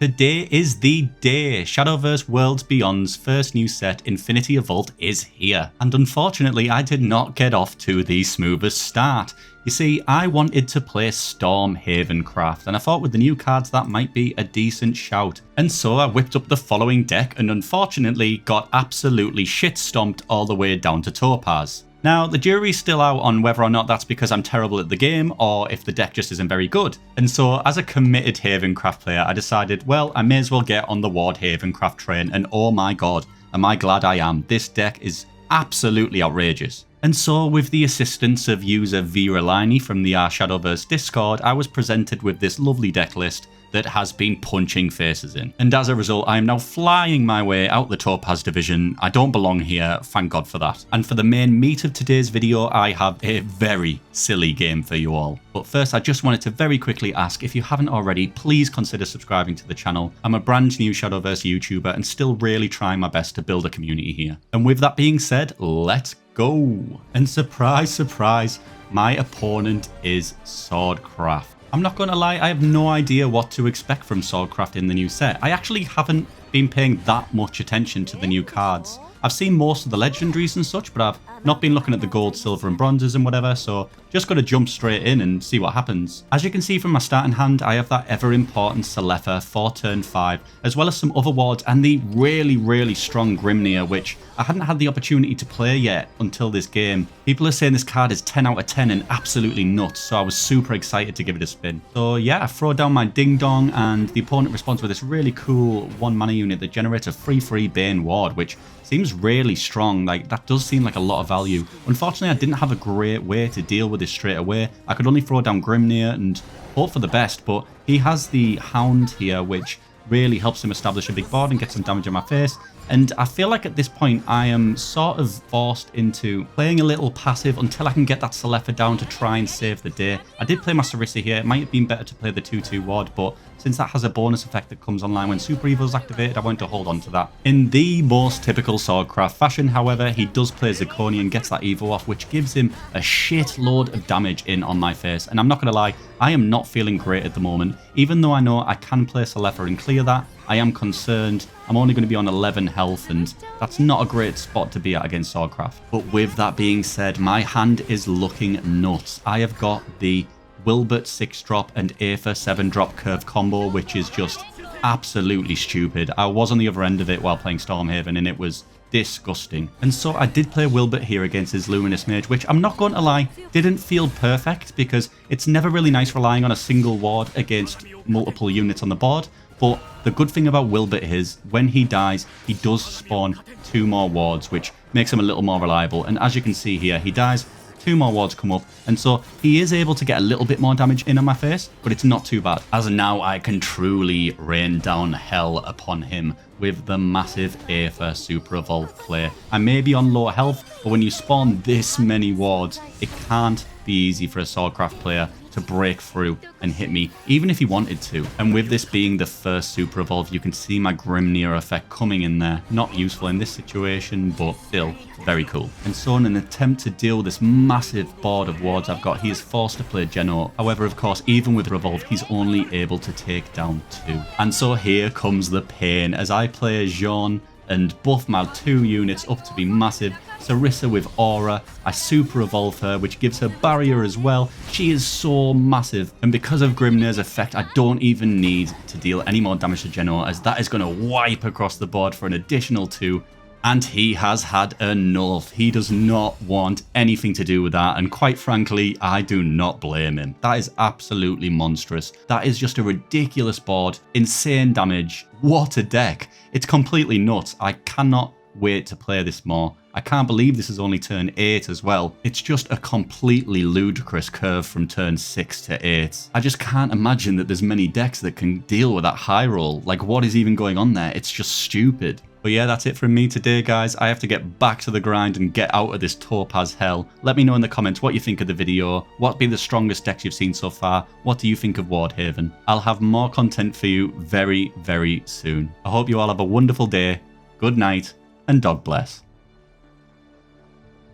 Today is the day. Shadowverse Worlds Beyond's first new set, Infinity Evolved, is here. And unfortunately, I did not get off to the smoothest start. You see, I wanted to play Storm Havencraft, and I thought with the new cards that might be a decent shout. And so I whipped up the following deck and unfortunately got absolutely shit-stomped all the way down to Topaz. Now, the jury's still out on whether or not that's because I'm terrible at the game or if the deck just isn't very good. And so, as a committed Havencraft player, I decided, well, I may as well get on the Ward Havencraft train, and oh my god, am I glad I am. This deck is absolutely outrageous. And so, with the assistance of user Vera Liney from the Shadowverse Discord, I was presented with this lovely deck list that has been punching faces in. And as a result, I am now flying my way out the Topaz division. I don't belong here, thank God for that. And for the main meat of today's video, I have a very silly game for you all. But first, I just wanted to very quickly ask, if you haven't already, please consider subscribing to the channel. I'm a brand new Shadowverse YouTuber and still really trying my best to build a community here. And with that being said, let's go. And surprise, surprise, my opponent is Swordcraft. I'm not going to lie, I have no idea what to expect from Swordcraft in the new set. I actually haven't been paying that much attention to the new cards. I've seen most of the legendaries and such, but I've not been looking at the gold, silver and bronzes and whatever, so just got to jump straight in and see what happens. As you can see from my starting hand, I have that ever important Celefa for turn 5, as well as some other wards and the really strong Grimnir, which I hadn't had the opportunity to play yet until this game. People are saying this card is 10 out of 10 and absolutely nuts, so I was super excited to give it a spin. So yeah, I throw down my Ding Dong and the opponent responds with this really cool 1 mana unit that generates a 3/3 Bane ward, which seems really strong. Like, that does seem like a lot of value. Unfortunately, I didn't have a great way to deal with this straight away. I could only throw down Grimnir and hope for the best, but he has the Hound here, which really helps him establish a big board and get some damage in my face. And I feel like at this point, I am sort of forced into playing a little passive until I can get that Celefa down to try and save the day. I did play my Sarissa here. It might have been better to play the 2/2 ward, but since that has a bonus effect that comes online when Super Evil is activated, I want to hold on to that. In the most typical Swordcraft fashion, however, he does play Zirconia and gets that Evo off, which gives him a shitload of damage in on my face. And I'm not going to lie, I am not feeling great at the moment. Even though I know I can play Celefa and clear that, I am concerned. I'm only going to be on 11 health, and that's not a great spot to be at against Swordcraft. But with that being said, my hand is looking nuts. I have got the Wilbert 6-drop and Aether 7-drop curve combo, which is just absolutely stupid. I was on the other end of it while playing Stormhaven, and it was disgusting. And so I did play Wilbert here against his Luminous Mage, which I'm not going to lie, didn't feel perfect, because it's never really nice relying on a single ward against multiple units on the board. But the good thing about Wilbert is, when he dies, he does spawn 2 more wards, which makes him a little more reliable. And as you can see here, he dies, 2 more wards come up, and so he is able to get a little bit more damage in on my face, but it's not too bad. As now I can truly rain down hell upon him with the massive Aether Super Evolved play. I may be on low health, but when you spawn this many wards, it can't be easy for a Swordcraft player to break through and hit me, even if he wanted to. And with this being the first Super Evolve, you can see my Grimnir effect coming in there. Not useful in this situation, but still very cool. And so in an attempt to deal with this massive board of wards I've got, he is forced to play Geno. However, of course, even with Revolve, he's only able to take down 2. And so here comes the pain as I play Jean and buff my 2 units up to be massive. Sarissa with Aura, I super evolve her, which gives her barrier as well. She is so massive, and because of Grimnir's effect, I don't even need to deal any more damage to Geno, as that is going to wipe across the board for an additional 2. And he has had enough. He does not want anything to do with that, and quite frankly, I do not blame him. That is absolutely monstrous. That is just a ridiculous board, insane damage. What a deck. It's completely nuts. I cannot wait to play this more. I can't believe this is only turn 8 as well. It's just a completely ludicrous curve from turn 6 to 8. I just can't imagine that there's many decks that can deal with that high roll. Like, what is even going on there? It's just stupid. But yeah, that's it from me today, guys. I have to get back to the grind and get out of this Topaz hell. Let me know in the comments what you think of the video. What be the strongest decks you've seen so far? What do you think of Wardhaven? I'll have more content for you very soon. I hope you all have a wonderful day. Good night, and God bless.